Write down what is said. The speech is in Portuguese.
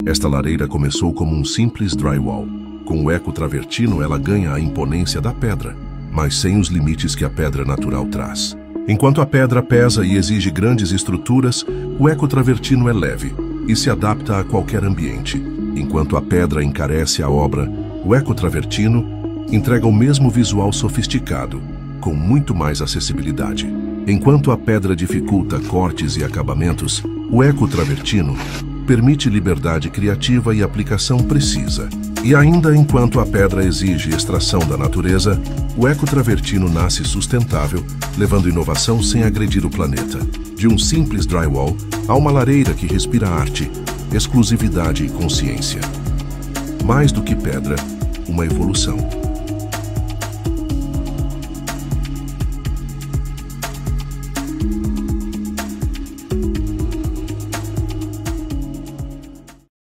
Esta lareira começou como um simples drywall. Com o eco travertino, ela ganha a imponência da pedra, mas sem os limites que a pedra natural traz. Enquanto a pedra pesa e exige grandes estruturas, o eco travertino é leve e se adapta a qualquer ambiente. Enquanto a pedra encarece a obra, o eco travertino entrega o mesmo visual sofisticado, com muito mais acessibilidade. Enquanto a pedra dificulta cortes e acabamentos, o eco travertino permite liberdade criativa e aplicação precisa. E ainda enquanto a pedra exige extração da natureza, o eco travertino nasce sustentável, levando inovação sem agredir o planeta. De um simples drywall a uma lareira que respira arte, exclusividade e consciência. Mais do que pedra, uma evolução.